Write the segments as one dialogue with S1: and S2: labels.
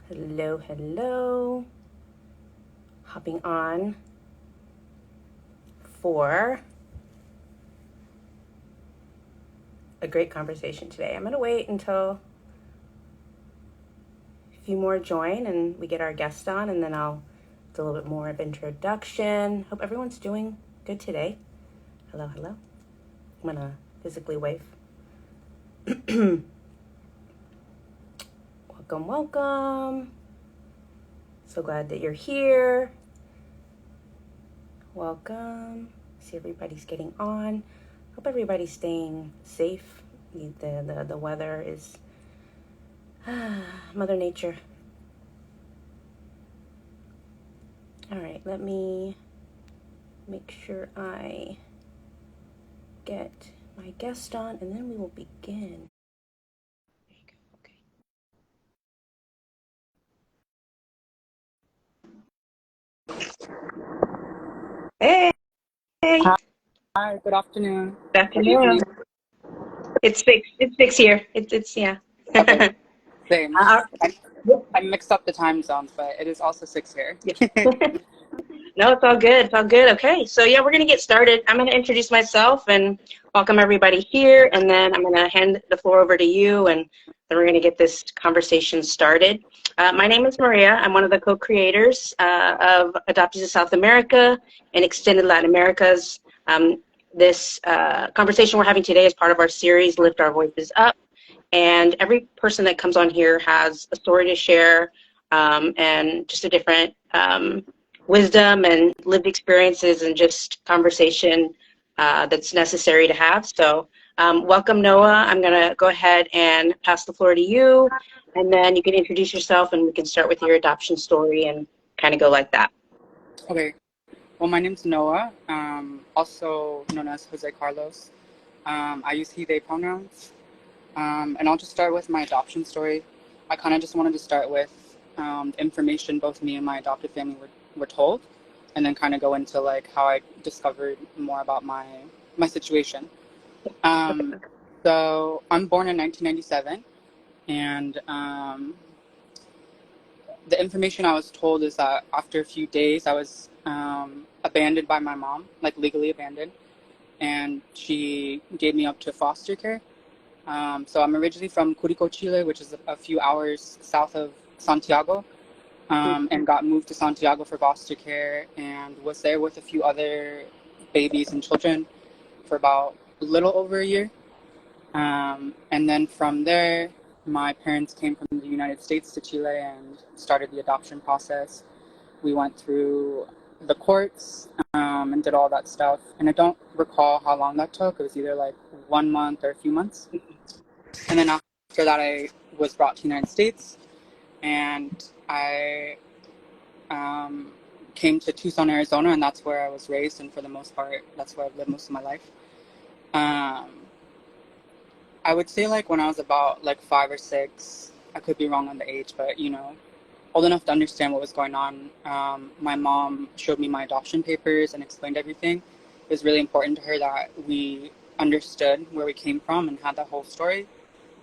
S1: Hello, hello. Hopping on for a great conversation today. I'm going to wait until a few more join and we get our guest on, and then I'll do a little bit more of introduction. Hope everyone's doing good today. Hello, hello. I'm going to physically wave. Welcome, welcome. So glad that you're here. Welcome. See everybody's getting on. Hope everybody's staying safe. The weather is Mother Nature. All right, let me make sure I get my guest on, and then we will begin. There you go. Okay. Hey.
S2: Hi, good afternoon.
S1: Good afternoon. It's 6. It's 6 here. It's yeah.
S2: Okay, same.
S1: Uh,
S2: I mixed up the time zones, but it is also 6 here.
S1: No, it's all good. It's all good. Okay, so yeah, we're going to get started. I'm going to introduce myself and welcome everybody here, and then I'm going to hand the floor over to you, and then we're going to get this conversation started. My name is Maria. I'm one of the co-creators of Adoptees of South America and Extended Latin Americas. This conversation we're having today is part of our series, Lift Our Voices Up, and every person that comes on here has a story to share and just a different wisdom and lived experiences and just conversation that's necessary to have. So welcome, Noah. I'm going to go ahead and pass the floor to you, and then you can introduce yourself and we can start with your adoption story and kind of go like that.
S2: Okay, well, my name's Noah, also known as José Carlos. I use he, they pronouns, and I'll just start with my adoption story. I kind of just wanted to start with the information both me and my adopted family were told, and then kind of go into like how I discovered more about my situation. So I'm born in 1997, and the information I was told is that after a few days I was abandoned by my mom, like legally abandoned, and she gave me up to foster care. So I'm originally from Curico, Chile, which is a few hours south of Santiago, and got moved to Santiago for foster care and was there with a few other babies and children for about a little over a year. And then from there, my parents came from the United States to Chile and started the adoption process. We went through the courts and did all that stuff. And I don't recall how long that took. It was either like 1 month or a few months. And then after that, I was brought to the United States, and I came to Tucson, Arizona, and that's where I was raised. And for the most part, that's where I've lived most of my life. I would say like when I was about like 5 or 6, I could be wrong on the age, but old enough to understand what was going on. My mom showed me my adoption papers and explained everything. It was really important to her that we understood where we came from and had the whole story.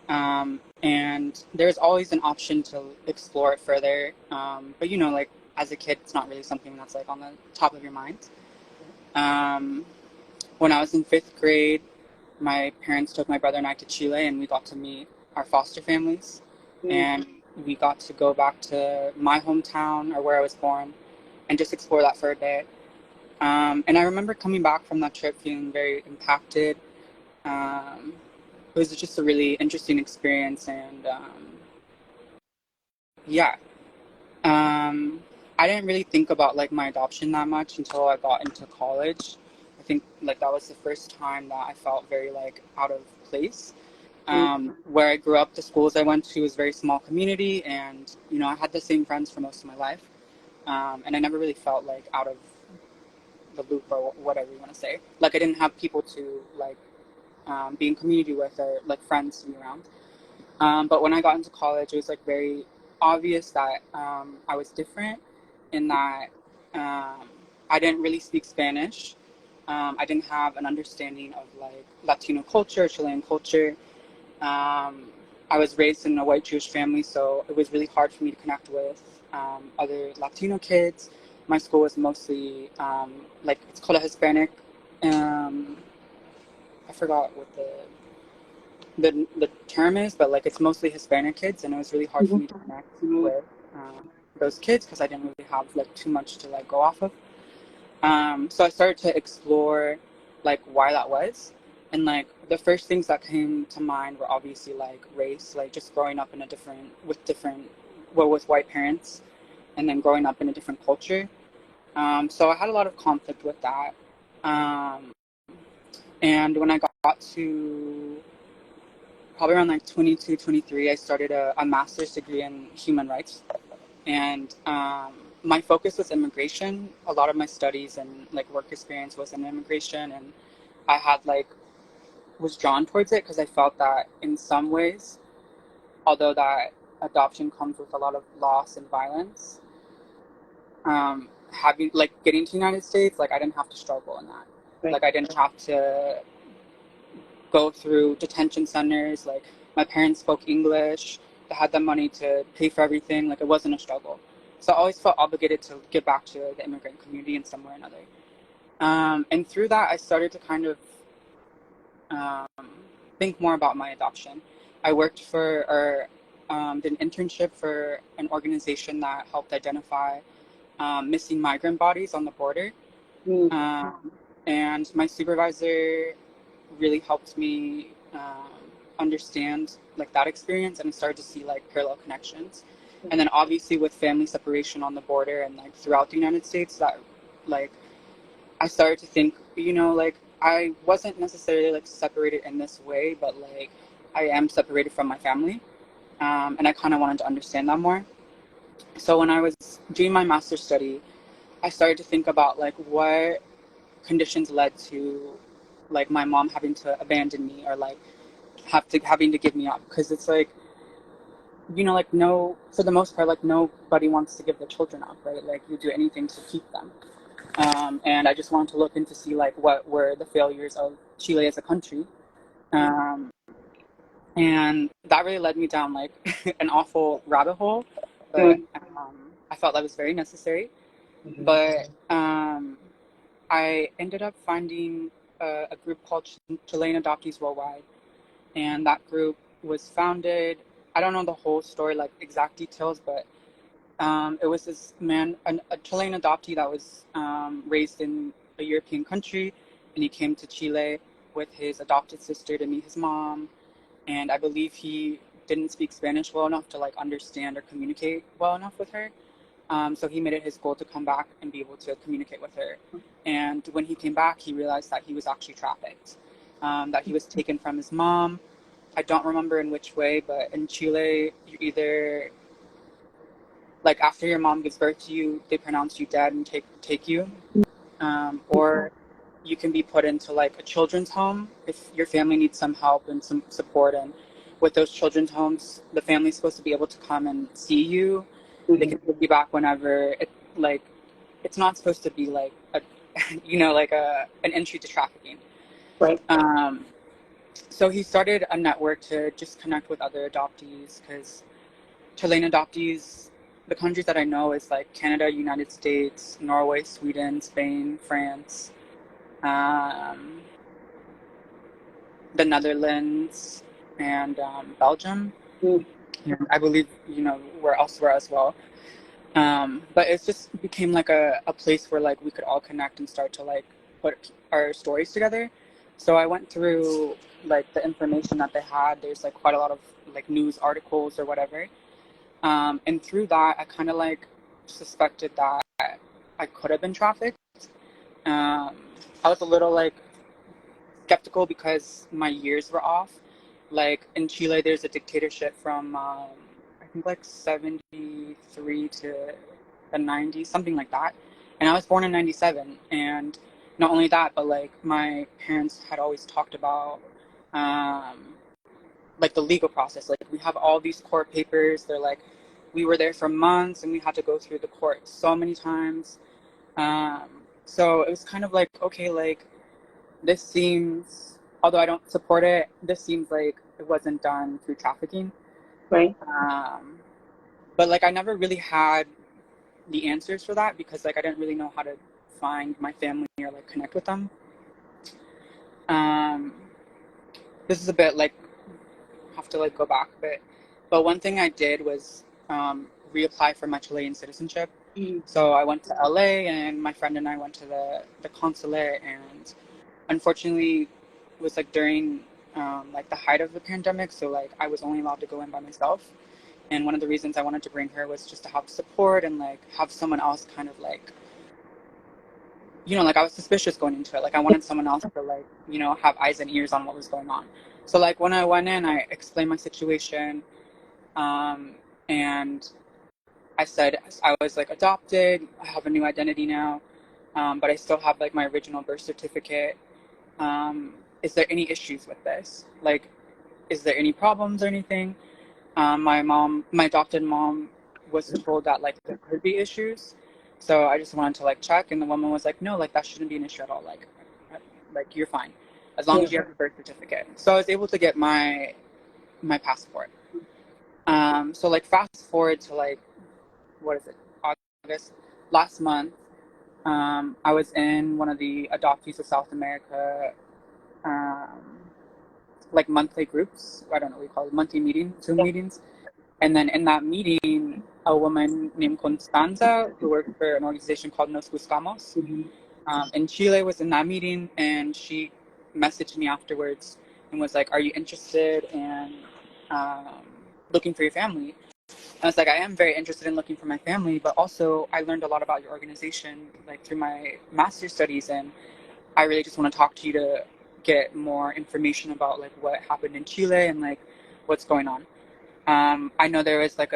S2: And there's always an option to explore it further. But like as a kid, it's not really something that's like on the top of your mind. When I was in 5th grade, my parents took my brother and I to Chile, and we got to meet our foster families. And we got to go back to my hometown, or where I was born, and just explore that for a day. And I remember coming back from that trip feeling very impacted. It was just a really interesting experience, and yeah. I didn't really think about like my adoption that much until I got into college. I think like that was the first time that I felt very like out of place. Where I grew up, the schools I went to was a very small community, and I had the same friends for most of my life, and I never really felt like out of the loop, or whatever you want to say. Like I didn't have people to like be in community with, or like friends to be around. But when I got into college, it was like very obvious that I was different in that I didn't really speak Spanish. I didn't have an understanding of like Latino culture, Chilean culture. I was raised in a white Jewish family, so it was really hard for me to connect with other Latino kids. My school was mostly like, it's called a Hispanic. I forgot what the term is, but like it's mostly Hispanic kids, and it was really hard for me to connect with those kids because I didn't really have like too much to like go off of. So I started to explore like why that was, and like the first things that came to mind were obviously like race, like just growing up in a different with white parents, and then growing up in a different culture. So I had a lot of conflict with that. And when I got to probably around like 22, 23, I started a master's degree in human rights. And my focus was immigration. A lot of my studies and like work experience was in immigration. And I had like, was drawn towards it because I felt that in some ways, although that adoption comes with a lot of loss and violence, having like getting to the United States, like I didn't have to struggle in that.
S1: Right.
S2: Like I didn't have to go through detention centers. Like my parents spoke English. They had the money to pay for everything. Like it wasn't a struggle. So I always felt obligated to give back to the immigrant community in some way or another. And through that, I started to kind of think more about my adoption. I worked for, or did an internship for an organization that helped identify missing migrant bodies on the border. And my supervisor really helped me understand like that experience, and I started to see like parallel connections. And then obviously with family separation on the border and like throughout the United States, that like I started to think, you know, like I wasn't necessarily like separated in this way, but like I am separated from my family. And I kind of wanted to understand that more. So when I was doing my master's study, I started to think about like what conditions led to like my mom having to abandon me or like having to give me up, because it's like, you know, like no, for the most part, like nobody wants to give their children up, right? Like you do anything to keep them. And I just wanted to look into see like what were the failures of Chile as a country. And that really led me down like an awful rabbit hole, but I felt that was very necessary. But I ended up finding a group called Chilean Adoptees Worldwide, and that group was founded. I don't know the whole story, like exact details, but it was this man, a Chilean adoptee that was raised in a European country, and he came to Chile with his adopted sister to meet his mom. And I believe he didn't speak Spanish well enough to like understand or communicate well enough with her. So he made it his goal to come back and be able to communicate with her. And when he came back, he realized that he was actually trafficked, that he was taken from his mom. I don't remember in which way, but in Chile, you either, like after your mom gives birth to you, they pronounce you dead and take you, or you can be put into like a children's home if your family needs some help and some support. And with those children's homes, the family's supposed to be able to come and see you. They can take you back whenever. Like it's not supposed to be like a, you know, like an entry to trafficking.
S1: Right.
S2: So he started a network to just connect with other adoptees, because Chilean adoptees, the countries that I know is like Canada, United States, Norway, Sweden, Spain, France, the Netherlands, and Belgium. And I believe, you know, we're elsewhere as well. But it just became like a place where like we could all connect and start to like put our stories together. So I went through like the information that they had. There's like quite a lot of like news articles or whatever. And through that, I kind of like suspected that I could have been trafficked. I was a little like skeptical because my years were off. Like in Chile, there's a dictatorship from I think like 73 to the 90s, something like that. And I was born in 97. And not only that, but like my parents had always talked about like the legal process. Like we have all these court papers. They're like, we were there for months and we had to go through the court so many times. So it was kind of like, okay, like this seems although I don't support it, this seems like it wasn't done through trafficking.
S1: Right.
S2: But like I never really had the answers for that because like I didn't really know how to find my family or like connect with them. This is a bit like have to like go back a bit, but one thing I did was reapply for my Chilean citizenship. So I went to LA and my friend and I went to the consulate, and unfortunately it was like during like the height of the pandemic, so like I was only allowed to go in by myself. And one of the reasons I wanted to bring her was just to have support and like have someone else kind of like, you know, like I was suspicious going into it. Like I wanted someone else to like, you know, have eyes and ears on what was going on. So like when I went in, I explained my situation, and I said I was like adopted. I have a new identity now, but I still have like my original birth certificate. Is there any issues with this? Like, is there any problems or anything? My adopted mom was told that like there could be issues. So I just wanted to like check, and the woman was like, no, like that shouldn't be an issue at all. Like you're fine as long as you have the birth certificate. So I was able to get my passport. So like fast forward to like, what is it, August last month. I was in one of the Adoptees of South America like monthly groups. I don't know what we call it, monthly Zoom meetings. And then in that meeting, a woman named Constanza, who worked for an organization called Nos Buscamos, in Chile, was in that meeting, and she messaged me afterwards and was like, "Are you interested in looking for your family?" And I was like, "I am very interested in looking for my family, but also I learned a lot about your organization like through my master's studies, and I really just want to talk to you to get more information about like what happened in Chile and like what's going on." I know there was like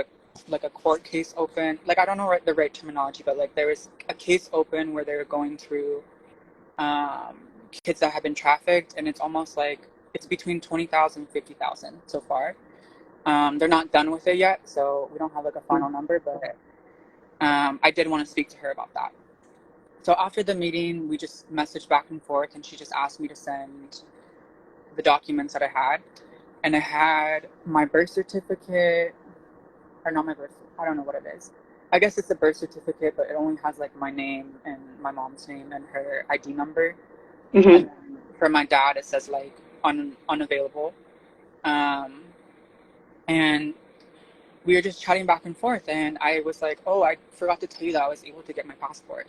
S2: a court case open. Like I don't know the right terminology, but like there was a case open where they were going through kids that have been trafficked, and it's almost like it's between 20,000 and 50,000 so far. They're not done with it yet, so we don't have like a final number, but I did want to speak to her about that. So after the meeting, we just messaged back and forth, and she just asked me to send the documents that I had. And I had my birth certificate, or not my birth, I don't know what it is. I guess it's a birth certificate, but it only has like my name and my mom's name and her ID number. And then for my dad, it says like unavailable. And we were just chatting back and forth, and I was like, oh, I forgot to tell you that I was able to get my passport.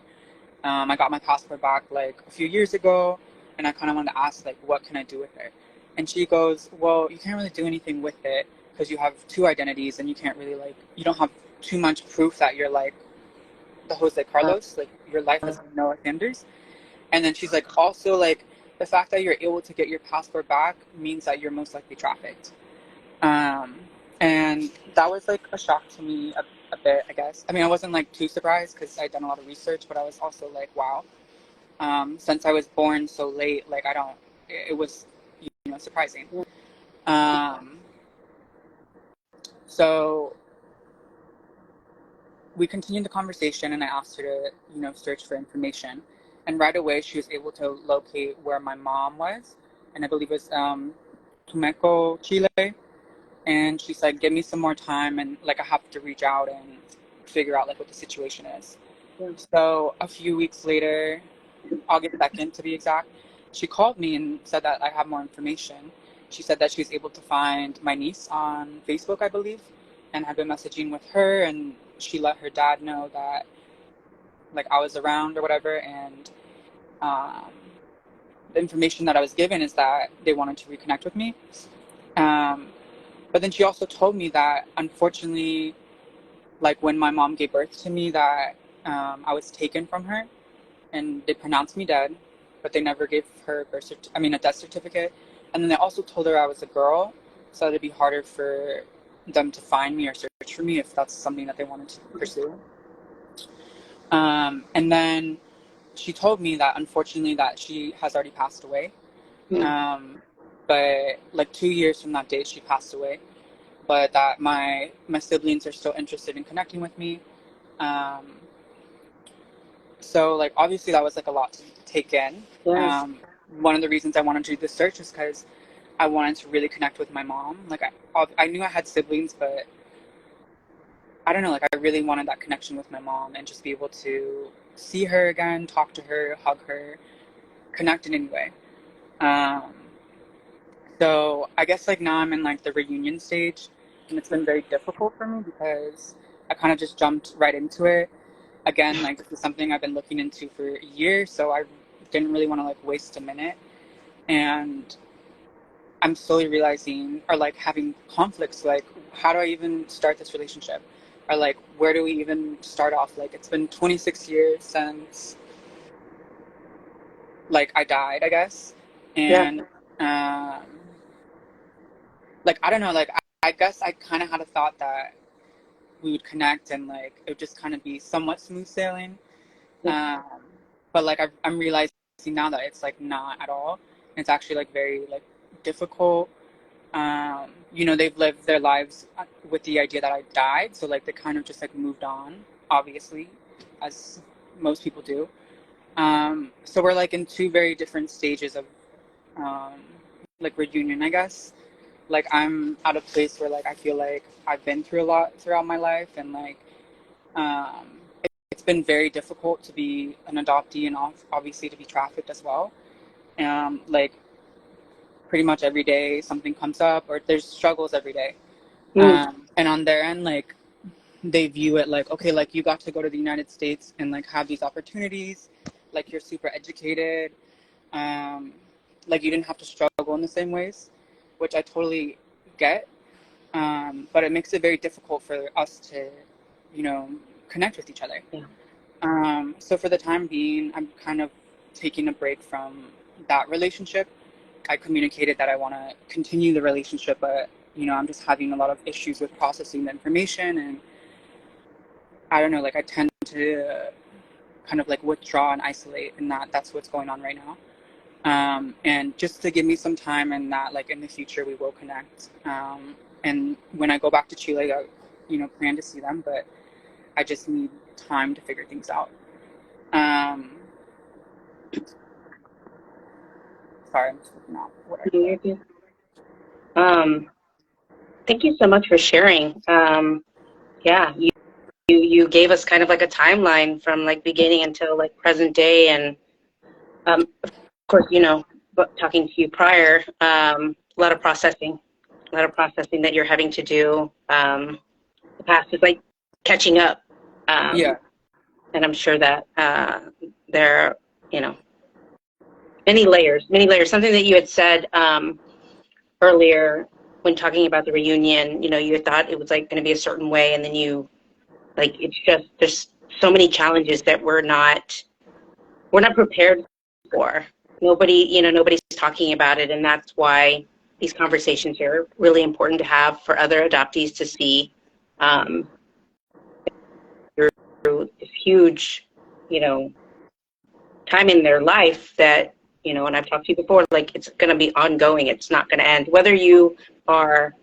S2: I got my passport back like a few years ago, and I kind of wanted to ask like, what can I do with it? And she goes, well, you can't really do anything with it because you have two identities, and you can't really like, you don't have too much proof that you're like the José Carlos, like your life is no offenders. And then she's like, also like the fact that you're able to get your passport back means that you're most likely trafficked. And that was like a shock to me a bit, I guess. I mean, I wasn't like too surprised because I'd done a lot of research, but I was also like, wow. Since I was born so late, like it was, you know, surprising. So we continued the conversation, and I asked her to, you know, search for information. And right away, she was able to locate where my mom was, and I believe it was Tumeco, Chile. And she's like, give me some more time, and like I have to reach out and figure out like what the situation is. So a few weeks later, August 2nd to be exact, she called me and said that I have more information. She said that she was able to find my niece on Facebook, I believe, and had been messaging with her, and she let her dad know that like I was around or whatever. And the information that I was given is that they wanted to reconnect with me. But then she also told me that unfortunately, like when my mom gave birth to me, that I was taken from her, and they pronounced me dead, but they never gave her a death certificate. And then they also told her I was a girl, so it'd be harder for them to find me or search for me if that's something that they wanted to pursue. And then she told me that unfortunately that she has already passed away. But like 2 years from that date, she passed away. But that my siblings are still interested in connecting with me. So like obviously that was like a lot to take in. one of the reasons I wanted to do this search is because I wanted to really connect with my mom. Like I knew I had siblings, but I don't know, like I really wanted that connection with my mom and just be able to see her again, talk to her, hug her, connect in any way. Um, so I guess like now I'm in like the reunion stage, and it's been very difficult for me because I kind of just jumped right into it. Again, like this is something I've been looking into for a year, so I didn't really want to like waste a minute. And I'm slowly realizing, or like having conflicts, like how do I even start this relationship? Or like where do we even start off? Like it's been 26 years since like I died, I guess.
S1: Yeah.
S2: And um, like I don't know, like I guess I kind of had a thought that we would connect and like it would just kind of be somewhat smooth sailing.
S1: Yeah.
S2: But like I'm realizing now that it's like not at all. It's actually like very like difficult. You know, they've lived their lives with the idea that I died, so like they kind of just like moved on, obviously, as most people do. So we're like in two very different stages of um, like reunion, I guess. Like I'm at a place where like I feel like I've been through a lot throughout my life, and like um, it's been very difficult to be an adoptee and obviously to be trafficked as well. Like pretty much every day something comes up or there's struggles every day.
S1: Mm.
S2: And on their end, like they view it like, okay, like you got to go to the United States and like have these opportunities, like you're super educated, um, like you didn't have to struggle in the same ways, which I totally get. But it makes it very difficult for us to, you know, connect with each other.
S1: Yeah.
S2: So for the time being, I'm kind of taking a break from that relationship. I communicated that I want to continue the relationship, but you know, I'm just having a lot of issues with processing the information, and I don't know, like I tend to kind of like withdraw and isolate, and that's what's going on right now. And just to give me some time, and that like in the future we will connect. And when I go back to Chile, I, you know, plan to see them, but I just need time to figure things out. Um, sorry, I'm just looking at what I put.
S1: Um, Thank you so much for sharing. Yeah, you gave us kind of like a timeline from like beginning until like present day, and of course, you know, but talking to you prior, a lot of processing that you're having to do. The past is like catching up,
S2: Yeah,
S1: and I'm sure that there are, you know, many layers, many layers. Something that you had said earlier when talking about the reunion, you know, you had thought it was like going to be a certain way, and then you like it's just there's so many challenges that we're not prepared for. Nobody, you know, nobody's talking about it, and that's why these conversations are really important to have for other adoptees to see um, through this huge, you know, time in their life that, you know, and I've talked to you before, like it's going to be ongoing. It's not going to end. Whether you are,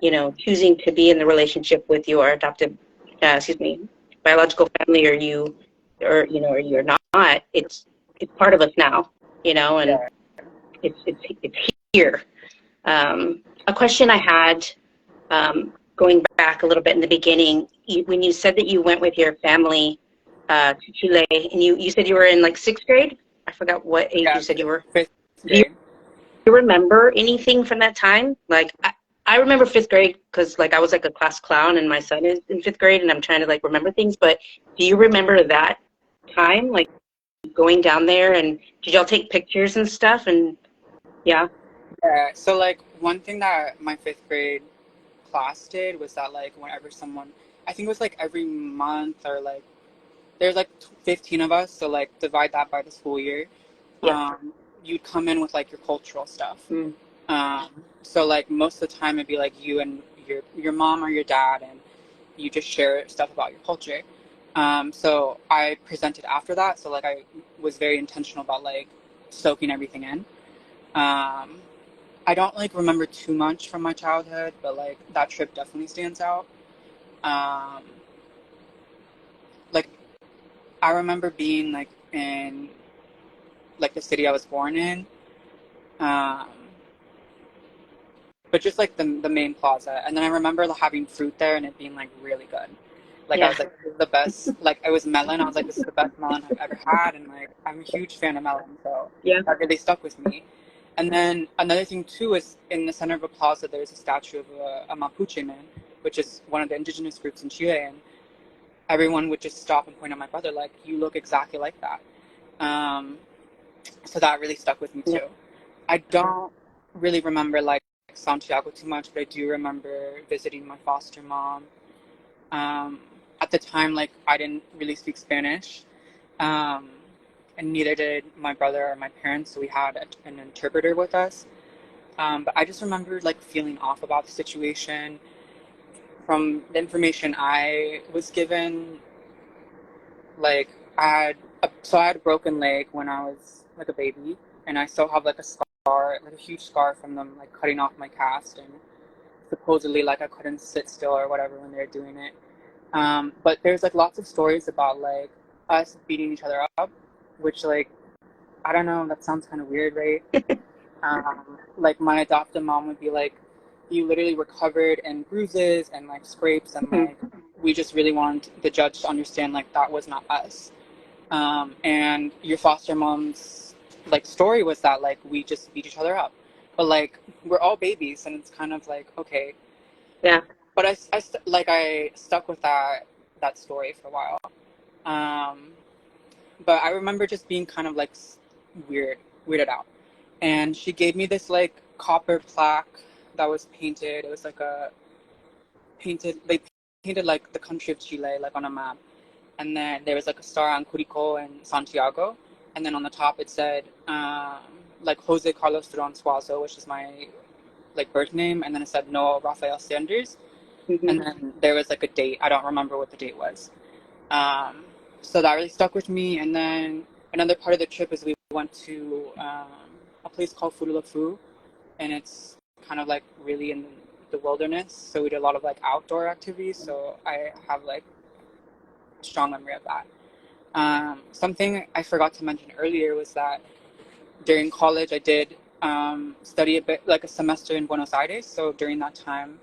S1: you know, choosing to be in the relationship with your adoptive, biological family, or you know, or you're not, it's part of us now, you know, and
S2: yeah,
S1: it's here. A question I had, going back a little bit in the beginning, when you said that you went with your family to Chile, and you said you were in like sixth grade. I forgot what age
S2: yeah.
S1: you said you were.
S2: Fifth
S1: Do you
S2: grade.
S1: remember anything from that time? Like I remember fifth grade because like I was like a class clown, and my son is in fifth grade, and I'm trying to like remember things. But do you remember that time, like going down there, and did y'all take pictures and stuff? And yeah,
S2: Yeah. So like one thing that my fifth grade class did was that like whenever someone, I think it was like every month or like there's like 15 of us, so like divide that by the school year.
S1: yeah,
S2: You'd come in with like your cultural stuff.
S1: mm,
S2: So like most of the time it'd be like you and your mom or your dad, and you just share stuff about your culture. So I presented after that, so like I was very intentional about like soaking everything in. Um, I don't like remember too much from my childhood, but like that trip definitely stands out. Um, like I remember being like in like the city I was born in. Um, but just like the main plaza. And then I remember having fruit there and it being like really good. Like I
S1: Yeah.
S2: was like, this is the best. Like it was melon. I was like, this is the best melon I've ever had. And like I'm a huge fan of melon, so
S1: Yeah.
S2: that really stuck with me. And then another thing too is in the center of a plaza there's a statue of a Mapuche man, which is one of the indigenous groups in Chile, and everyone would just stop and point at my brother like, you look exactly like that. Um, so that really stuck with me
S1: Yeah.
S2: too. I don't really remember like Santiago too much, but I do remember visiting my foster mom. Um, at the time, like I didn't really speak Spanish, um, and neither did my brother or my parents. So we had an interpreter with us. But I just remember like feeling off about the situation. From the information I was given, like I had a broken leg when I was like a baby, and I still have like a scar, like a huge scar from them like cutting off my cast, and supposedly like I couldn't sit still or whatever when they were doing it. But there's like lots of stories about like us beating each other up, which like I don't know, that sounds kind of weird, right? Like my adoptive mom would be like, you literally were covered in bruises and like scrapes, and like we just really wanted the judge to understand like that was not us. And your foster mom's like story was that like we just beat each other up, but like we're all babies, and it's kind of like okay.
S1: Yeah.
S2: But I stuck with that story for a while. Um, but I remember just being kind of like weirded out. And she gave me this like copper plaque that was painted. It was like they painted like the country of Chile like on a map. And then there was like a star on Curicó and Santiago. And then on the top it said like José Carlos Durán Suazo, which is my like birth name. And then it said no Rafael Sanders.
S1: Mm-hmm.
S2: And then there was like a date. I don't remember what the date was. Um, so that really stuck with me. And then another part of the trip is we went to a place called Furulafu, and it's kind of like really in the wilderness. So we did a lot of like outdoor activities. So I have like a strong memory of that. Something I forgot to mention earlier was that during college I did study a bit, like a semester in Buenos Aires. So during that time,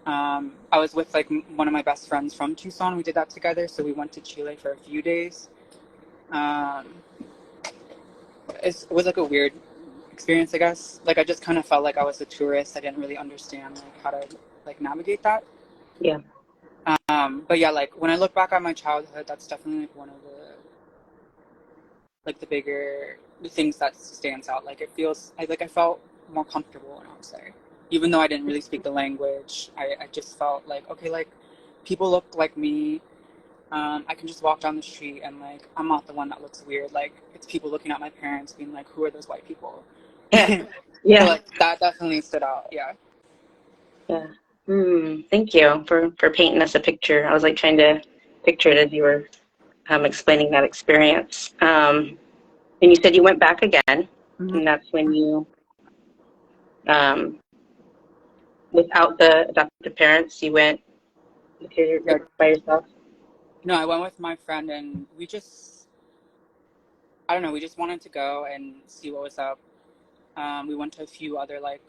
S2: I was with like one of my best friends from Tucson. We did that together. So we went to Chile for a few days. Um, it was like a weird experience, I guess. Like I just kind of felt like I was a tourist. I didn't really understand like how to like navigate that.
S1: Yeah.
S2: But yeah, like when I look back on my childhood, that's definitely like one of the bigger things that stands out. Like it feels like I felt more comfortable when I was there, even though I didn't really speak the language. I just felt like okay, like people look like me. I can just walk down the street and like I'm not the one that looks weird. Like it's people looking at my parents, being like, "Who are those white people?"
S1: Yeah.
S2: So
S1: Yeah.
S2: like that definitely stood out. Yeah.
S1: Yeah. Thank you for painting us a picture. I was like trying to picture it as you were explaining that experience. And you said you went back again,
S2: Mm-hmm.
S1: and that's when you, um, without the adoptive parents, you went
S2: Yeah.
S1: by yourself.
S2: No, I went with my friend, and I don't know, we just wanted to go and see what was up. We went to a few other like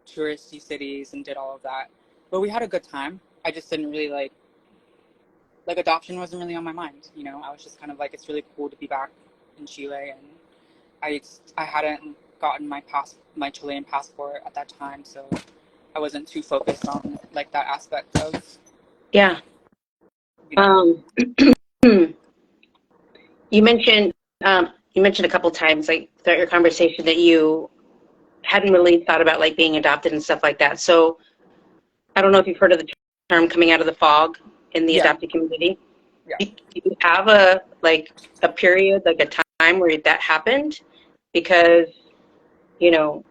S2: touristy cities and did all of that, but we had a good time. I just didn't really like adoption wasn't really on my mind. You know, I was just kind of like, it's really cool to be back in Chile, and I hadn't gotten my Chilean passport at that time, so I wasn't too focused on like that aspect of,
S1: Yeah.
S2: you know.
S1: You mentioned you mentioned a couple times like throughout your conversation that you hadn't really thought about like being adopted and stuff like that. So I don't know if you've heard of the term coming out of the fog in the
S2: Yeah,
S1: adopted community.
S2: yeah.
S1: Do you have a period, like a time where that happened? Because, you know,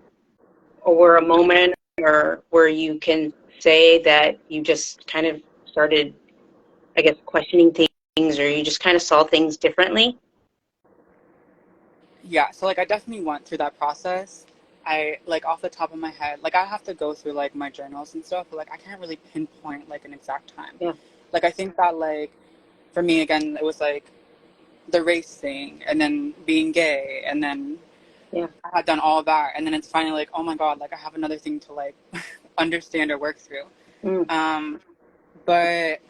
S1: or a moment or where you can say that you just kind of started, I guess, questioning things, or you just kind of saw things differently?
S2: Yeah, so like I definitely went through that process. I like off the top of my head, like I have to go through like my journals and stuff, but like I can't really pinpoint like an exact time.
S1: Yeah.
S2: Like I think that like for me again, it was like the race thing, and then being gay, and then
S1: Yeah.
S2: I had done all that, and then it's finally like, oh my God, like I have another thing to like understand or work through. But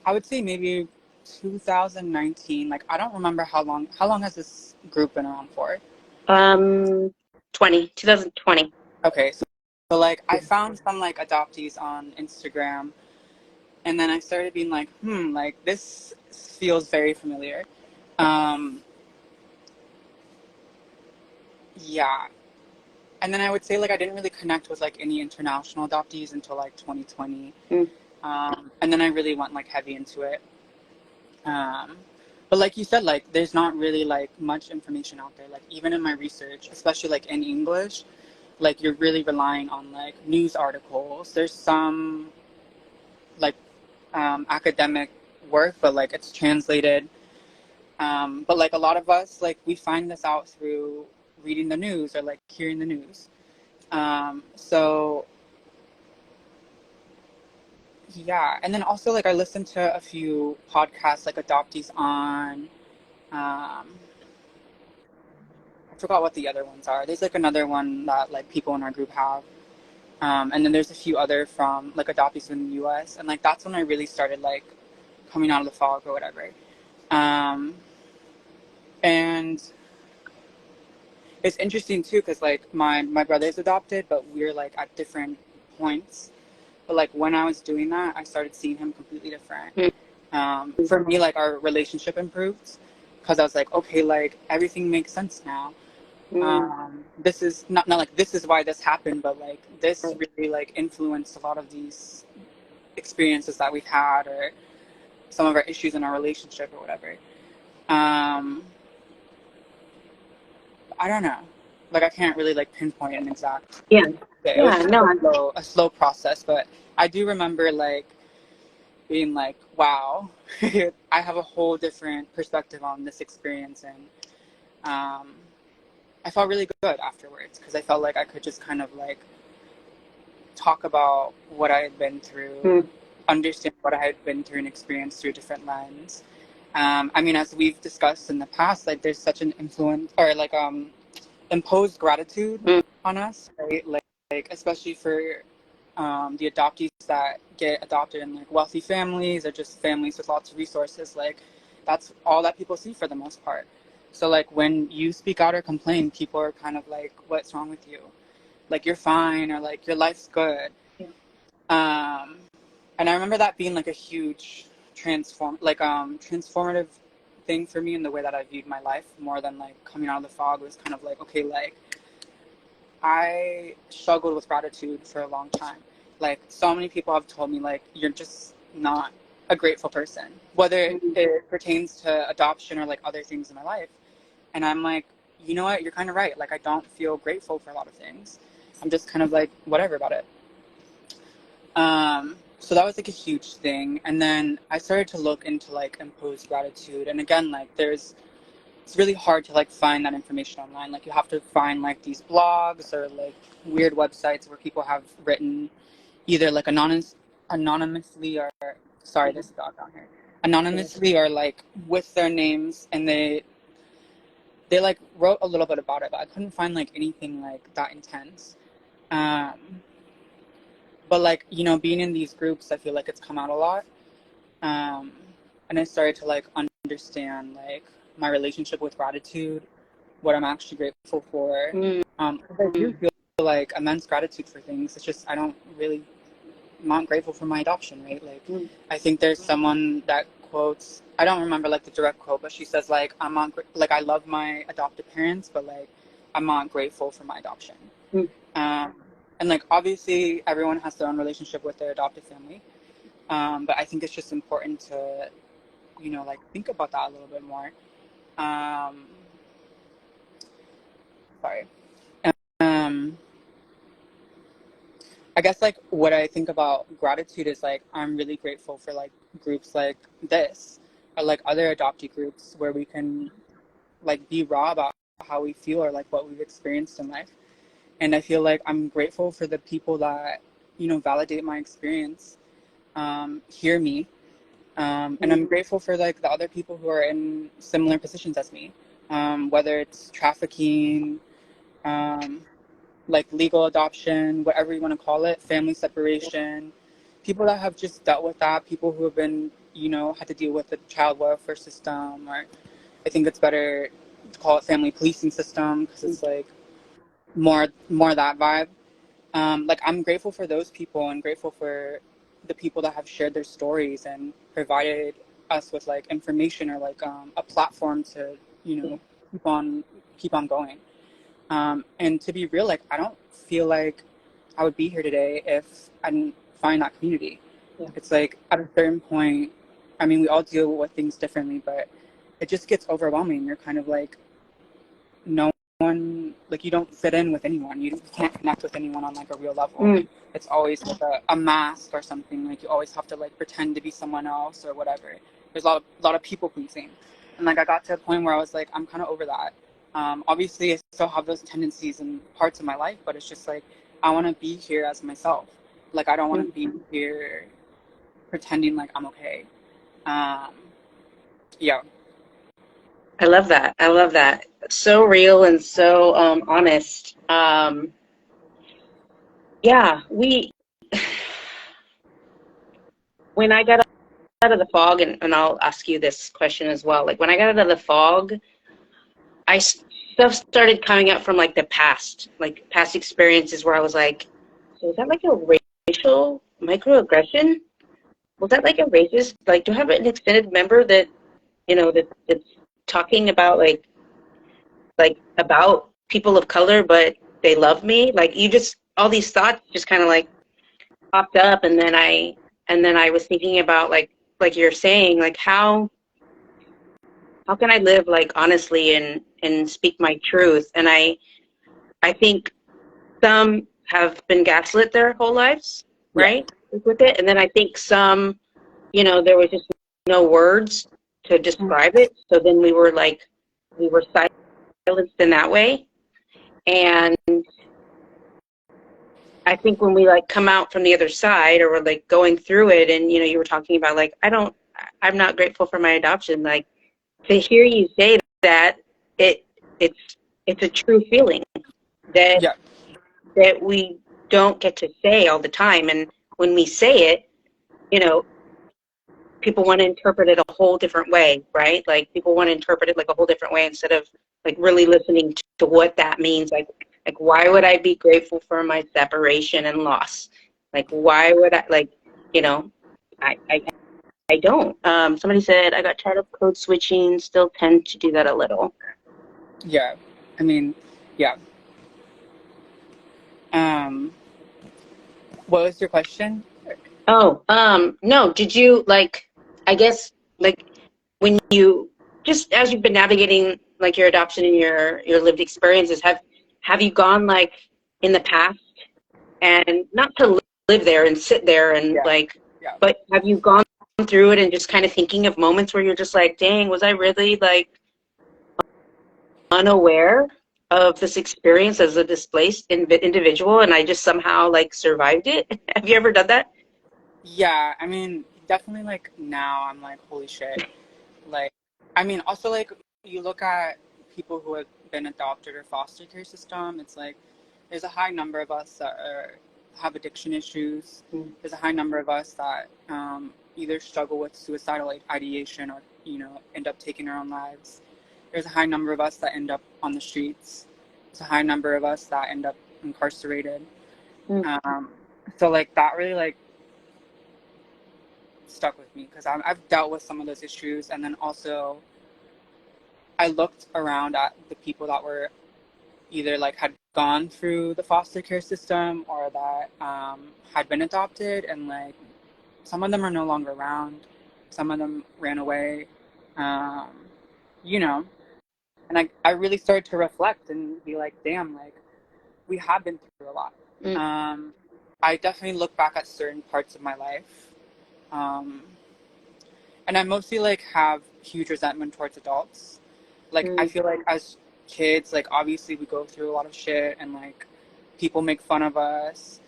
S2: I would say maybe 2019. Like I don't remember how long. How long has this group been around for?
S1: 2020.
S2: Okay, so like I found some like adoptees on Instagram, and then I started being like, like this feels very familiar. Yeah. And then I would say like I didn't really connect with like any international adoptees until like 2020. And then I really went like heavy into it. But like you said, like there's not really like much information out there. Like even in my research, especially like in English, like you're really relying on like news articles. There's some like academic work, but like it's translated. But like a lot of us, like we find this out through reading the news or like hearing the news. So yeah, and then also like I listened to a few podcasts like Adoptees on. I forgot what the other ones are. There's like another one that like people in our group have. And then there's a few other from like adoptees in the US. And like that's when I really started like coming out of the fog or whatever. And it's interesting too because like my brother's adopted, but we're like at different points. But like when I was doing that, I started seeing him completely different. For me, like our relationship improved because I was like, okay, like everything makes sense now. This is not like this is why this happened, but like this really like influenced a lot of these experiences that we've had or some of our issues in our relationship or whatever. I don't know. Like I can't really like pinpoint an exact.
S1: Yeah.
S2: It was
S1: Yeah.
S2: just
S1: No.
S2: a slow process, but I do remember like being like, wow, I have a whole different perspective on this experience, and I felt really good afterwards because I felt like I could just kind of like talk about what I had been through, understand what I had been through and experienced through a different lens. I mean, as we've discussed in the past, like there's such an influence or like imposed gratitude on us, right? Like especially for the adoptees that get adopted in like wealthy families or just families with lots of resources. Like that's all that people see for the most part. So like when you speak out or complain, people are kind of like, "What's wrong with you? Like you're fine," or like your life's good.
S1: Yeah.
S2: And I remember that being like a huge transformative thing for me in the way that I viewed my life more than like coming out of the fog. Was kind of like, okay, like I struggled with gratitude for a long time. Like so many people have told me like you're just not a grateful person, whether it pertains to adoption or like other things in my life. And I'm like, you know what, you're kind of right. Like I don't feel grateful for a lot of things. I'm just kind of like whatever about it. So that was like a huge thing. And then I started to look into like imposed gratitude. And again, like it's really hard to like find that information online. Like you have to find like these blogs or like weird websites where people have written either like anonymously or sorry, there's a dog down here. Anonymously or like with their names, and they like wrote a little bit about it, but I couldn't find like anything like that intense. But like, you know, being in these groups, I feel like it's come out a lot. And I started to like understand like my relationship with gratitude, what I'm actually grateful for. I do feel like immense gratitude for things. It's just I'm not grateful for my adoption, right? Like I think there's someone that quotes, I don't remember like the direct quote, but she says like like I love my adopted parents, but like I'm not grateful for my adoption. And like obviously everyone has their own relationship with their adopted family, but I think it's just important to, you know, like think about that a little bit more. Sorry. Um, I guess like what I think about gratitude is like I'm really grateful for like groups like this or like other adoptee groups where we can like be raw about how we feel or like what we've experienced in life. And I feel like I'm grateful for the people that, you know, validate my experience, hear me. And I'm grateful for like the other people who are in similar positions as me. whether it's trafficking, like legal adoption, whatever you want to call it, family separation, people that have just dealt with that, people who have been, had to deal with the child welfare system, or I think it's better to call it family policing system because it's like more that vibe. Like I'm grateful for those people and grateful for the people that have shared their stories and provided us with like information or like a platform to keep on going. And to be real, like I don't feel like I would be here today if I didn't find that community.
S1: Yeah.
S2: It's like at a certain point, I mean, we all deal with things differently, but it just gets overwhelming. You're kind of like, no one, like you don't fit in with anyone. You can't connect with anyone on like a real level. It's always like a mask or something. Like you always have to like pretend to be someone else or whatever. There's a lot of people pleasing. And like I got to a point where I was like, I'm kind of over that. Obviously, I still have those tendencies in parts of my life, but it's just like I want to be here as myself. Like I don't want to be here pretending like I'm okay. Yeah.
S1: I love that. I love that. So real and so honest. Yeah, when I got out of the fog, and I'll ask you this question as well. Like when I got out of the fog, stuff started coming up from like the past experiences where I was like, so is that like a racial microaggression? Was that like a racist? Like, do I have an extended member that, that's talking about like about people of color, but they love me? Like all these thoughts just kind of like popped up, and then I was thinking about like you're saying, like how can I live like honestly and speak my truth? And I think some have been gaslit their whole lives, right? Yeah. With it. And then I think some, there was just no words to describe it. So then we were silenced in that way. And I think when we like come out from the other side, or we're like going through it, and you were talking about like I'm not grateful for my adoption. Like to hear you say that, it's a true feeling that we don't get to say all the time. And when we say it, people want to interpret it a whole different way, right? Like people want to interpret it like a whole different way instead of like really listening to what that means. Like why would I be grateful for my separation and loss? Like why would I I don't. Somebody said I got tired of code switching, still tend to do that a little.
S2: Yeah. I mean, yeah. What was your question?
S1: Oh, no, did you I guess when you just as you've been navigating like your adoption and your lived experiences, have you gone like in the past, and not to live there and sit there and but have you gone through it and just kind of thinking of moments where you're just like, dang, was I really like unaware of this experience as a displaced individual, and I just somehow like survived it? Have you ever done that?
S2: Yeah, I mean, definitely like now I'm like, holy shit. Like, I mean, also like you look at people who have been adopted or foster care system, it's like there's a high number of us that have addiction issues. There's a high number of us that either struggle with suicidal ideation or, end up taking our own lives. There's a high number of us that end up on the streets. There's a high number of us that end up incarcerated. So like that really like stuck with me because I've dealt with some of those issues. And then also I looked around at the people that were either like had gone through the foster care system or that had been adopted, and like some of them are no longer around, some of them ran away, and I really started to reflect and be like, damn, like we have been through a lot. I definitely look back at certain parts of my life, and I mostly like have huge resentment towards adults. Like I feel like as kids, like obviously we go through a lot of shit, and like people make fun of us,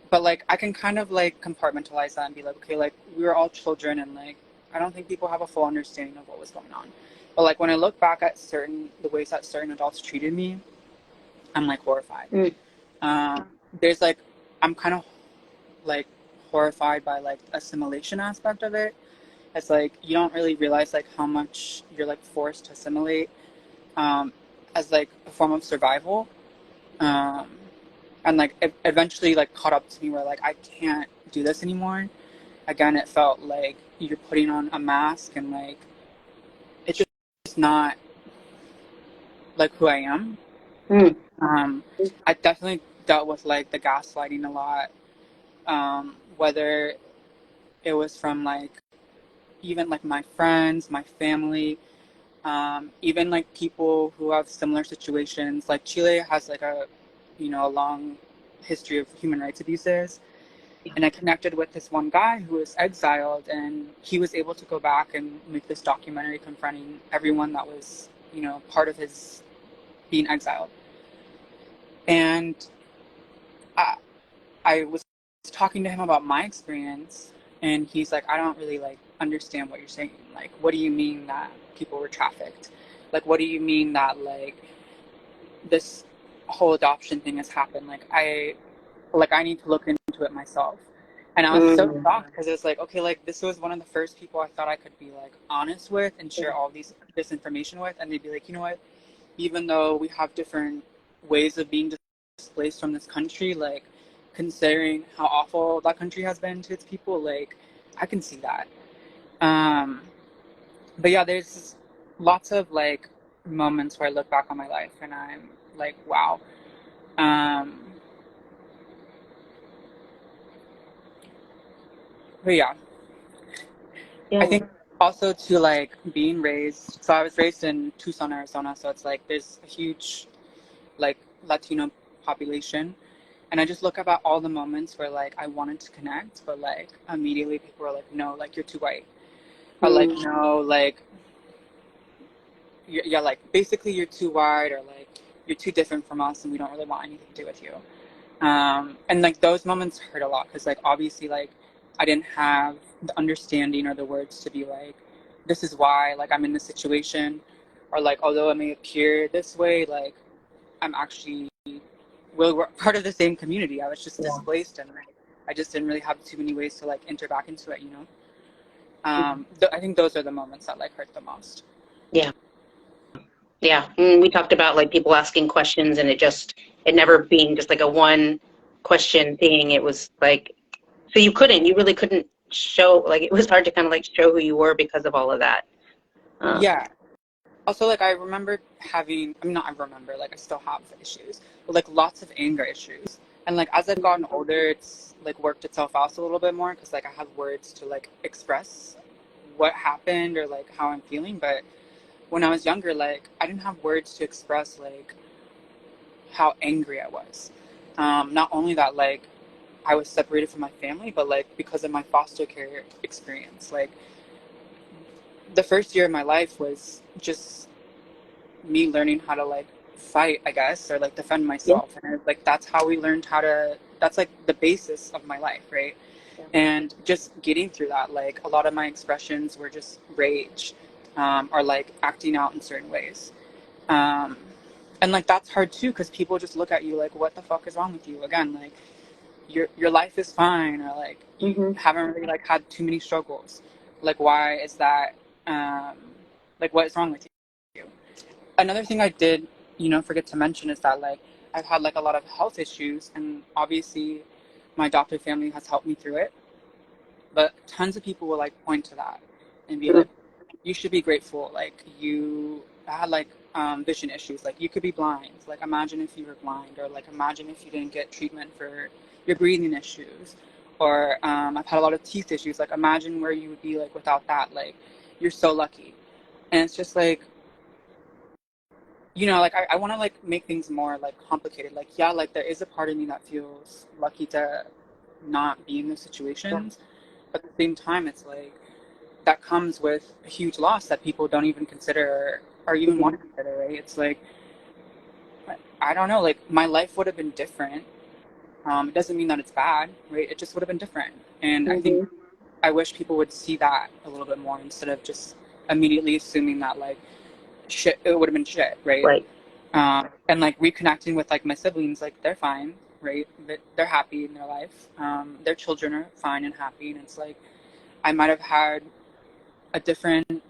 S2: but like I can kind of like compartmentalize that and be like, okay, like we were all children, and like I don't think people have a full understanding of what was going on. But like when I look back at the ways that certain adults treated me, I'm like horrified. There's like, I'm kind of like horrified by like assimilation aspect of it. It's like you don't really realize like how much you're like forced to assimilate as like a form of survival. And like it eventually like caught up to me where like I can't do this anymore. Again, it felt like you're putting on a mask and like it's just not like who I am. I definitely dealt with like the gaslighting a lot, whether it was from like even like my friends, my family, even like people who have similar situations. Like Chile has like a long history of human rights abuses. And I connected with this one guy who was exiled, and he was able to go back and make this documentary confronting everyone that was, part of his being exiled. And I was talking to him about my experience, and he's like, I don't really like understand what you're saying. Like, what do you mean that people were trafficked? Like, what do you mean that like this whole adoption thing has happened? Like I need to look into it myself. And I was so shocked because it was like, okay, like this was one of the first people I thought I could be like honest with and share all this information with, and they'd be like, you know what, even though we have different ways of being displaced from this country, like considering how awful that country has been to its people, like I can see that. But yeah, there's lots of like moments where I look back on my life and I'm like, wow. But yeah, I think also to like being raised. So I was raised in Tucson, Arizona. So it's like there's a huge like Latino population. And I just look about all the moments where like I wanted to connect, but like immediately people were like, no, like you're too white. Or like, no, like, yeah, like basically you're too white, or like you're too different from us and we don't really want anything to do with you. And like those moments hurt a lot because like obviously like I didn't have the understanding or the words to be like, this is why like I'm in this situation, or like although it may appear this way, like I'm actually we're part of the same community. I was just displaced, and like, I just didn't really have too many ways to like enter back into it, I think those are the moments that like hurt the most.
S1: Yeah, we talked about like people asking questions and it never being just like a one question thing. It was like, so you really couldn't show, like it was hard to kind of like show who you were because of all of that.
S2: Yeah. Also, like I remember like I still have issues, but like lots of anger issues. And like as I've gotten older, it's like worked itself out a little bit more because like I have words to like express what happened or like how I'm feeling. But when I was younger, like I didn't have words to express like how angry I was. Not only that, like I was separated from my family, but like because of my foster care experience, like the first year of my life was just me learning how to like fight, I guess, or like defend myself. And like that's how we learned that's like the basis of my life, right? And just getting through that, like a lot of my expressions were just rage, or like acting out in certain ways. And like that's hard too because people just look at you like, what the fuck is wrong with you? Again, like your life is fine, or like you haven't really like had too many struggles. Like why is that? Like what is wrong with you? Another thing I did, forget to mention is that like I've had like a lot of health issues, and obviously my adoptive family has helped me through it. But tons of people will like point to that and be like, you should be grateful. Like you had like vision issues. Like you could be blind. Like imagine if you were blind, or like imagine if you didn't get treatment for your breathing issues. Or I've had a lot of teeth issues. Like imagine where you would be like without that. Like you're so lucky. And it's just like, like I want to like make things more like complicated. Like, yeah, like there is a part of me that feels lucky to not be in those situations. But at the same time, it's like that comes with a huge loss that people don't even consider or even want to consider, right? It's like, I don't know, like my life would have been different. It doesn't mean that it's bad, right? It just would have been different. And I think I wish people would see that a little bit more instead of just immediately assuming that like shit, it would have been shit, right?
S1: Right.
S2: And like reconnecting with like my siblings, like they're fine, right? They're happy in their life. Their children are fine and happy, and it's like I might have had a different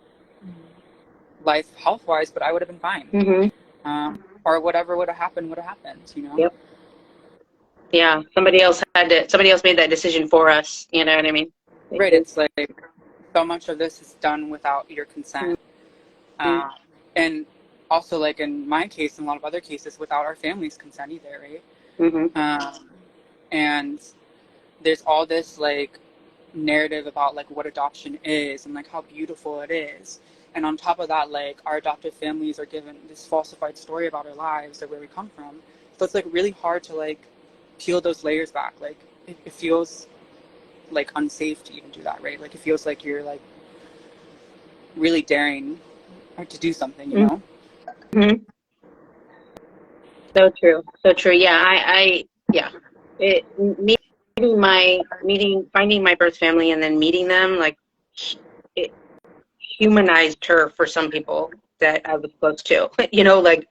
S2: life health wise, but I would have been fine.
S1: Mm-hmm.
S2: Or whatever would have happened, you know?
S1: Yep. Yeah. Somebody else made that decision for us. You know what I mean?
S2: Right. It's like so much of this is done without your consent.
S1: Mm-hmm.
S2: And also, like in my case and a lot of other cases, without our family's consent either, right?
S1: Mm-hmm.
S2: And there's all this like narrative about like what adoption is and like how beautiful it is. And on top of that, like our adoptive families are given this falsified story about our lives or where we come from. So it's like really hard to like peel those layers back. Like it feels like unsafe to even do that, right? Like it feels like you're like really daring to do something, you know?
S1: Mm-hmm. So true. So true. Yeah. Yeah. Finding my birth family and then meeting them, like, it humanized her for some people that I was close to. You know, like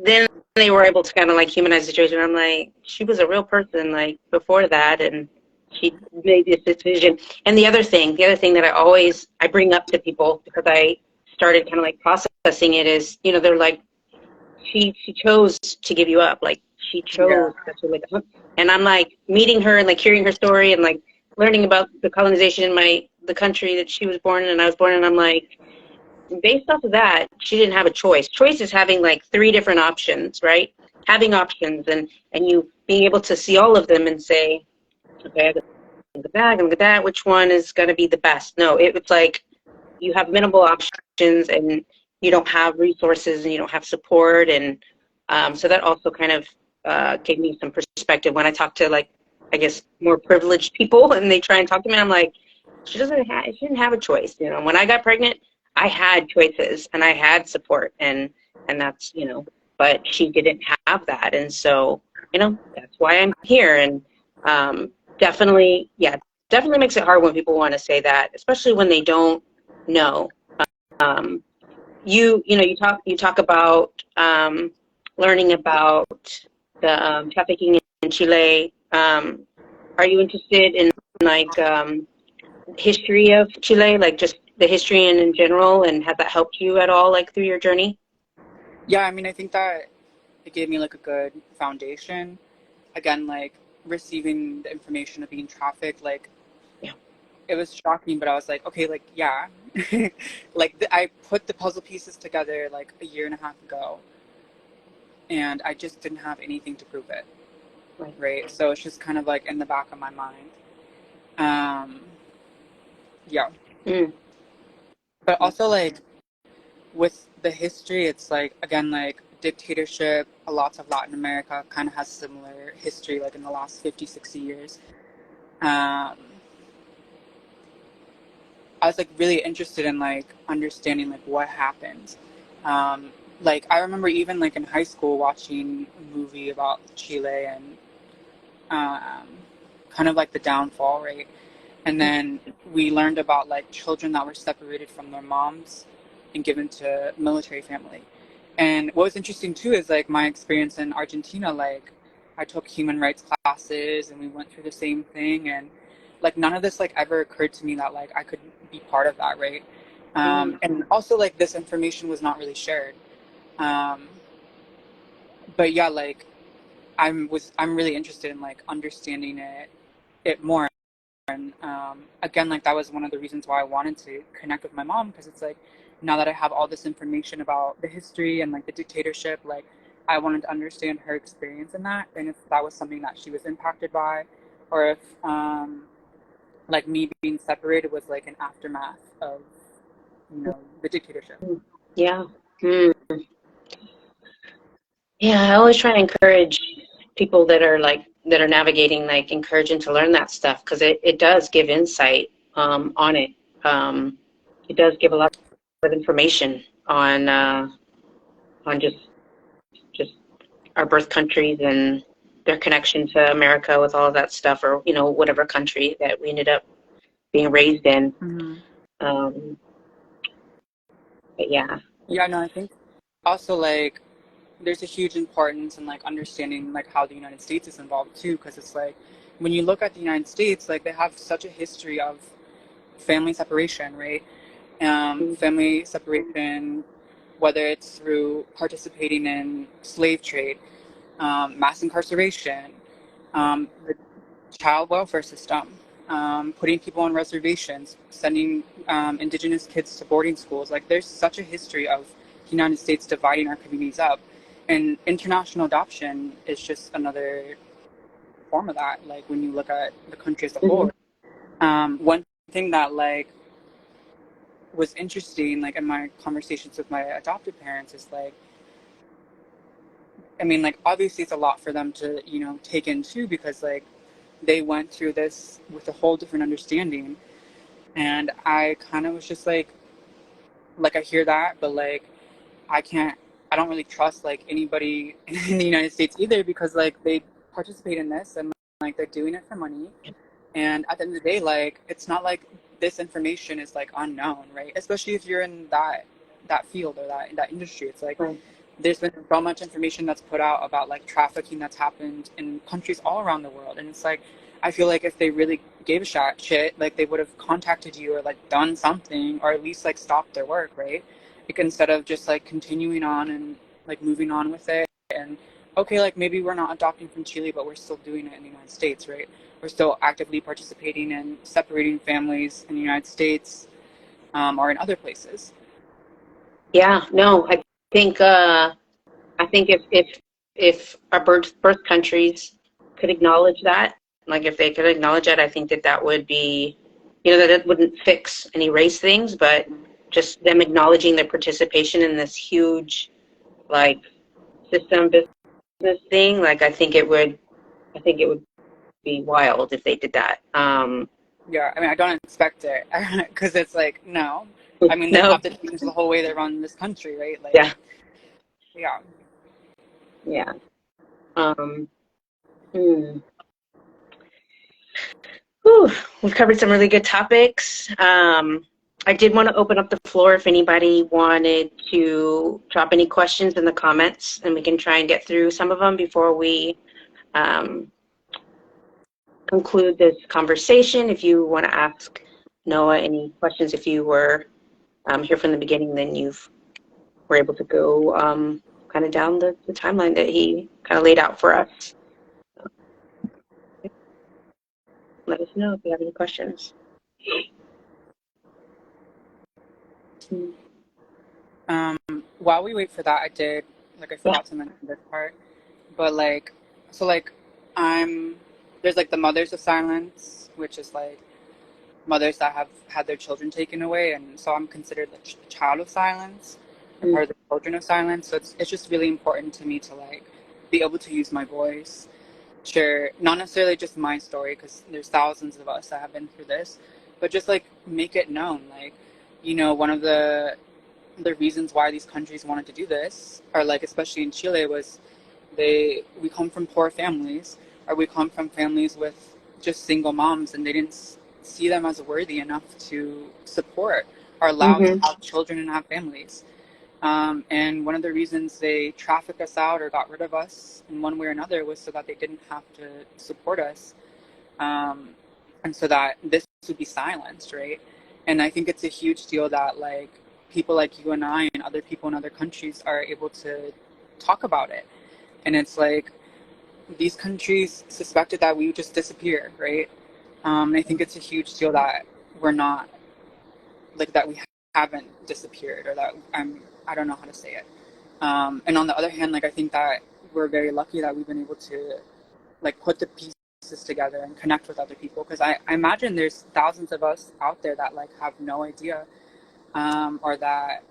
S1: then they were able to kind of like humanize the situation. I'm like, she was a real person, like before that, and she made this decision. And the other thing that I bring up to people because I started kind of like processing it is, you know, they're like, she chose to give you up, like she chose to like, and I'm like meeting her and like hearing her story and like learning about the colonization in the country that she was born in and I was born in. I'm like, based off of that, she didn't have a choice. Choice is having like 3 different options, right? Having options and you being able to see all of them and say, okay, I'm gonna look at that, I'm gonna look at that, which one is gonna be the best? No, it's like you have minimal options and you don't have resources and you don't have support, and so that also kind of gave me some perspective when I talk to, like, I guess more privileged people and they try and talk to me. I'm like, she didn't have a choice. You know, when I got pregnant, I had choices and I had support, and that's, you know, but she didn't have that, and so, you know, that's why I'm here. And definitely, yeah, definitely makes it hard when people want to say that, especially when they don't know. Um, you know, you talk about learning about the trafficking in Chile. Are you interested in like history of Chile, like just the history and in general, and has that helped you at all, like through your journey?
S2: Yeah, I mean, I think that it gave me like a good foundation. Again, like receiving the information of being trafficked, like
S1: Yeah.
S2: it was shocking, but I was like, okay, like, yeah. Like I put the puzzle pieces together like a year and a half ago, and I just didn't have anything to prove it. Right. So it's just kind of like in the back of my mind. Yeah. But also like with the history, it's like, again, like dictatorship, a lot of Latin America kind of has similar history, like in the last 50, 60 years. I was like really interested in like understanding like what happened. Like I remember even like in high school watching a movie about Chile and kind of like the downfall, right? And then we learned about like children that were separated from their moms and given to military family. And what was interesting too is like my experience in Argentina, like I took human rights classes and we went through the same thing, and like none of this like ever occurred to me that like I could be part of that, right? And also like this information was not really shared. But yeah, like I'm really interested in like understanding it more. And again, like that was one of the reasons why I wanted to connect with my mom, because it's like now that I have all this information about the history and like the dictatorship, like I wanted to understand her experience in that, and if that was something that she was impacted by, or if like me being separated was like an aftermath of, you know, the dictatorship.
S1: Yeah. Yeah, I always try to encourage people that are navigating, like encourage them to learn that stuff, because it does give insight on it. It does give a lot of information on just our birth countries and their connection to America with all of that stuff, or, you know, whatever country that we ended up being raised in.
S2: Mm-hmm.
S1: But yeah.
S2: Yeah, no, I think also like there's a huge importance in like understanding like how the United States is involved too, because it's like when you look at the United States, like they have such a history of family separation, right? Family separation, whether it's through participating in slave trade, mass incarceration, the child welfare system, putting people on reservations, sending indigenous kids to boarding schools. Like there's such a history of the United States dividing our communities up. And international adoption is just another form of that, like when you look at the country as a whole. One thing that like was interesting, like in my conversations with my adopted parents, is like, I mean, like obviously it's a lot for them to, you know, take in too, because like they went through this with a whole different understanding. And I kind of was just like I hear that, but like I don't really trust like anybody in the United States either, because like they participate in this and like they're doing it for money. And at the end of the day, like it's not like this information is like unknown, right? Especially if you're in that field or that industry. It's like there's been so much information that's put out about like trafficking that's happened in countries all around the world. And it's like I feel like if they really gave a shit, like they would have contacted you or like done something, or at least like stopped their work, right? Like instead of just like continuing on and like moving on with it. And okay, like maybe we're not adopting from Chile, but we're still doing it in the United States, right? We're still actively participating in separating families in the United States, or in other places.
S1: Yeah, no, think I think if our birth countries could acknowledge that, like if they could acknowledge that, I think that would be, you know, that it wouldn't fix any race things, but just them acknowledging their participation in this huge like system business thing. Like I think it would be wild if they did that.
S2: Yeah, I mean, I don't expect it, because it's like, no. I mean, they
S1: No.
S2: have to change the whole way they run this country, right? Like,
S1: Yeah.
S2: yeah.
S1: Yeah. Hmm. Whew, we've covered some really good topics. I did want to open up the floor if anybody wanted to drop any questions in the comments, and we can try and get through some of them before we conclude this conversation. If you want to ask Noah any questions, if you were here from the beginning, then you were able to go kind of down the timeline that he kind of laid out for us. Let us know if you have any questions.
S2: While we wait for that, I forgot to mention this part, but like, so like, there's like the mothers of silence, which is like mothers that have had their children taken away, and so I'm considered the child of silence, or part of the children of silence. So it's just really important to me to like be able to use my voice, share not necessarily just my story, because there's thousands of us that have been through this, but just like make it known, like, you know, one of the reasons why these countries wanted to do this, or like especially in Chile, was we come from poor families, or we come from families with just single moms, and they didn't see them as worthy enough to support or allow to have children and have families. And one of the reasons they trafficked us out or got rid of us in one way or another was so that they didn't have to support us, and so that this would be silenced, right? And I think it's a huge deal that like people like you and I and other people in other countries are able to talk about it. And it's like these countries suspected that we would just disappear, right? I think it's a huge deal that we're not, like, that we haven't disappeared, or that I don't know how to say it. And on the other hand, like, I think that we're very lucky that we've been able to like put the pieces together and connect with other people, because I imagine there's thousands of us out there that like have no idea, or that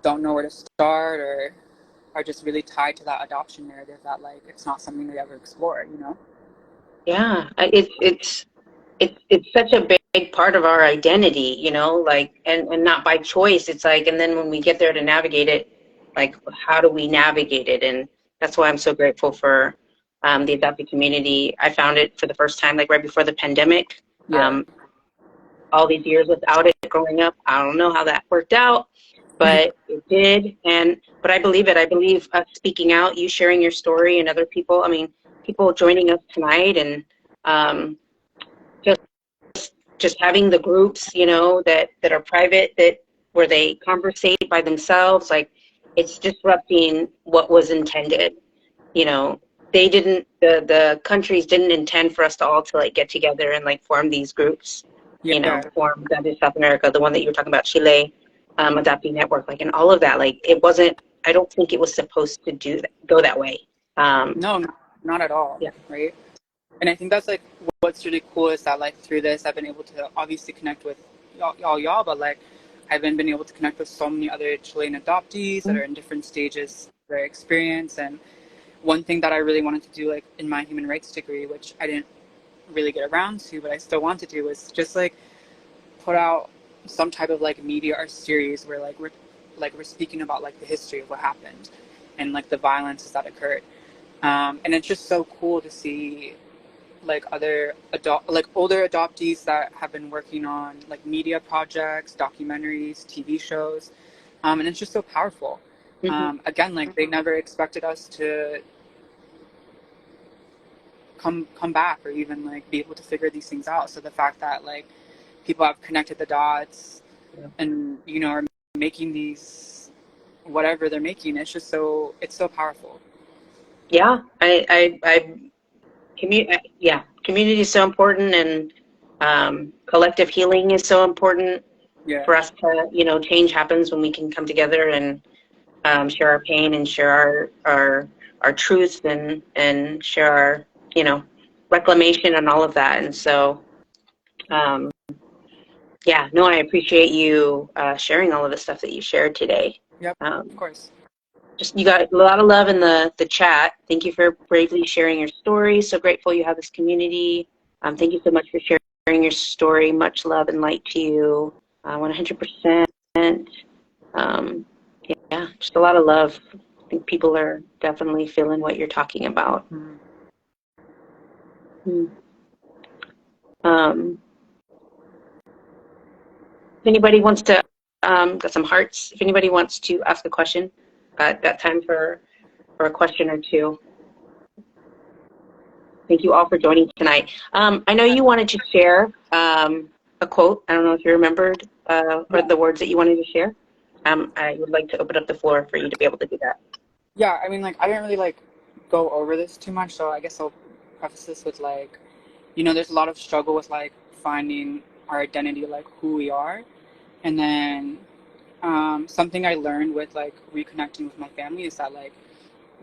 S2: don't know where to start, or are just really tied to that adoption narrative that like it's not something they ever explore, you know?
S1: Yeah, it's such a big part of our identity, you know, like, and not by choice. It's like, and then when we get there to navigate it, like, how do we navigate it? And that's why I'm so grateful for the adopted community. I found it for the first time, like right before the pandemic.
S2: Yeah.
S1: all these years without it growing up. I don't know how that worked out, but it did. But I believe it. I believe us speaking out, you sharing your story, and other people. I mean, people joining us tonight, and just having the groups, you know, that are private, that where they conversate by themselves. Like, it's disrupting what was intended. You know, they didn't. The countries didn't intend for us to all to like get together and like form these groups. You know,
S2: Yeah.
S1: form that in South America, the one that you were talking about, Chile, Adoptee Network, like, and all of that. Like, it wasn't. I don't think it was supposed to go that way.
S2: No, not at all.
S1: Yeah.
S2: Right. And I think that's like what's really cool is that like through this I've been able to obviously connect with y'all, but like I've been able to connect with so many other Chilean adoptees that are in different stages of their experience. And one thing that I really wanted to do, like in my human rights degree, which I didn't really get around to, but I still want to do, is just like put out some type of like media or series where we're speaking about like the history of what happened and like the violences that occurred. And it's just so cool to see like other older adoptees that have been working on like media projects, documentaries, TV shows, and it's just so powerful. Again, like they never expected us to come back or even like be able to figure these things out. So the fact that like people have connected the dots and you know are making these whatever they're making, it's so powerful.
S1: Yeah, community is so important, and collective healing is so important for us to, you know, change happens when we can come together and share our pain and share our truths and share our, you know, reclamation and all of that. And so, yeah, no, I appreciate you sharing all of the stuff that you shared today.
S2: Yep, of course.
S1: Just, you got a lot of love in the chat. Thank you for bravely sharing your story. So grateful you have this community. Thank you so much for sharing your story. Much love and light to you. 100%. Yeah, just a lot of love. I think people are definitely feeling what you're talking about. If anybody wants to, got some hearts. If anybody wants to ask a question, got time for a question or two. Thank you all for joining tonight. I know you wanted to share a quote. I don't know if you remembered or the words that you wanted to share. I would like to open up the floor for you to be able to do that.
S2: Yeah, I mean, like, I didn't really, like, go over this too much, so I guess I'll preface this with, like, you know, there's a lot of struggle with, like, finding our identity, like, who we are. And then something I learned with, like, reconnecting with my family is that, like,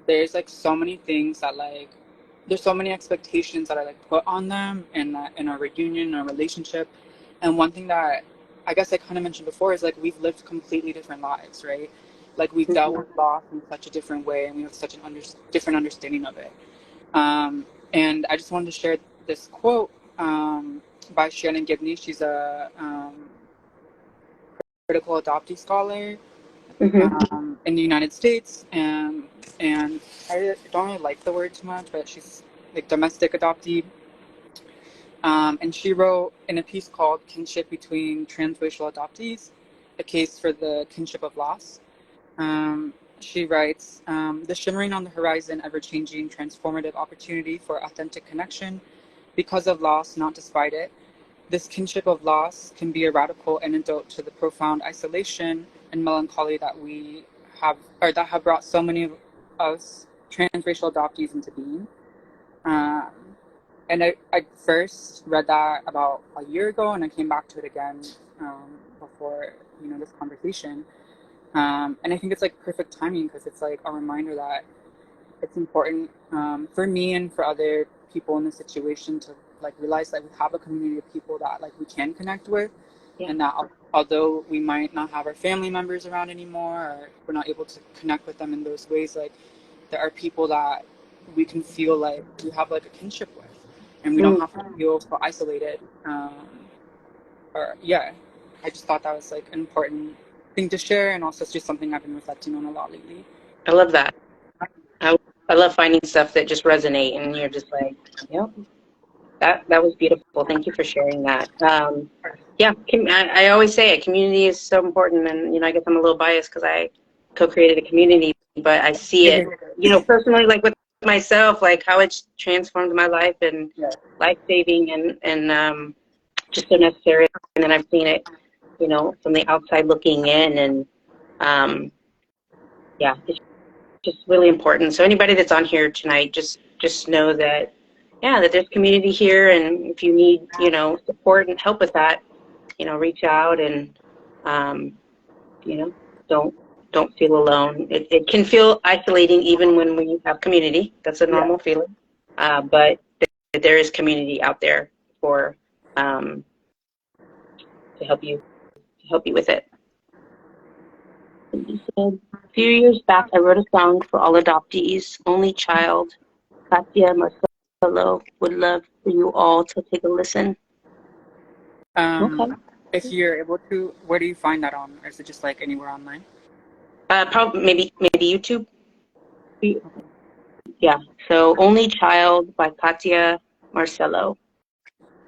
S2: there's, like, so many things that, like, there's so many expectations that I, like, put on them in our reunion, our relationship. And one thing that I guess I kind of mentioned before is, like, we've lived completely different lives, right? Like, we've dealt with loss in such a different way, and we have such an different understanding of it. And I just wanted to share this quote by Shannon Gibney. She's a critical adoptee scholar in the United States, and I don't really like the word too much, but she's like domestic adoptee. And she wrote in a piece called "Kinship Between Transracial Adoptees: A Case for the Kinship of Loss." She writes, "The shimmering on the horizon, ever-changing, transformative opportunity for authentic connection because of loss, not despite it. This kinship of loss can be a radical antidote to the profound isolation and melancholy that we have, or that have brought so many of us transracial adoptees into being." And I first read that about a year ago, and I came back to it again before, you know, this conversation. And I think it's like perfect timing because it's like a reminder that it's important for me and for other people in the situation to like realize that we have a community of people that like we can connect with, and that although we might not have our family members around anymore, or we're not able to connect with them in those ways, like there are people that we can feel like we have like a kinship with, and we don't have to feel so isolated. I just thought that was like an important thing to share, and also it's just something I've been reflecting on a lot lately.
S1: I love that. I love finding stuff that just resonate, and you're just like, yep, That was beautiful. Thank you for sharing that. Yeah, I always say it. Community is so important, and I guess I'm a little biased because I co-created a community, but I see it, personally, like with myself, like how it's transformed my life and
S2: Yeah.
S1: life-saving and just so necessary. And then I've seen it, from the outside looking in, and yeah, it's just really important. So anybody that's on here tonight, just know that, yeah, that there's community here, and if you need, support and help with that, reach out and, you know, don't don't feel alone. It can feel isolating even when we have community. That's a
S2: Yeah.
S1: normal feeling, but there is community out there for to help you with it. You said, a few years back, I wrote a song for all adoptees, only child. Katia Marcelo would love for you all to take a listen. Okay.
S2: If you're able to, where do you find that on? Or is it just like anywhere online?
S1: Probably maybe YouTube. Yeah. So Only Child by Katia Marcelo.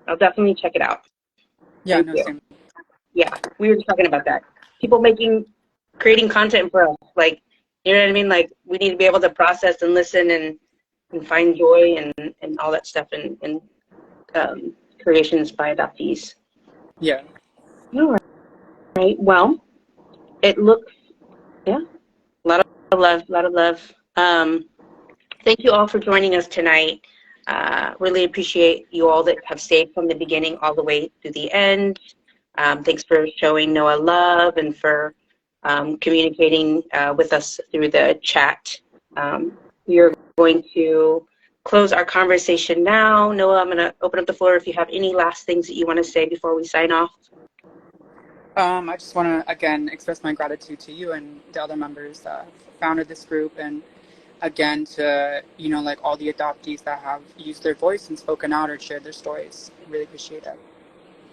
S1: I'll definitely check it out.
S2: Yeah,
S1: Thank
S2: no,
S1: you.
S2: same.
S1: Yeah, we were just talking about that. People creating content for us. Like, you know what I mean? Like, we need to be able to process and listen and find joy and all that stuff in creations by adoptees.
S2: Yeah.
S1: All right. Well, it looks, yeah, a lot of love, a lot of love. Thank you all for joining us tonight. Really appreciate you all that have stayed from the beginning all the way to the end. Thanks for showing Noah love and for communicating with us through the chat. We are going to close our conversation now. Noah, I'm going to open up the floor if you have any last things that you want to say before we sign off.
S2: I just want to, again, express my gratitude to you and the other members that founded this group, and again to, like all the adoptees that have used their voice and spoken out or shared their stories. Really appreciate it.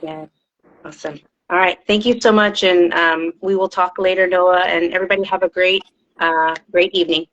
S1: Yeah, awesome. All right, thank you so much, and we will talk later, Noah, and everybody have a great evening.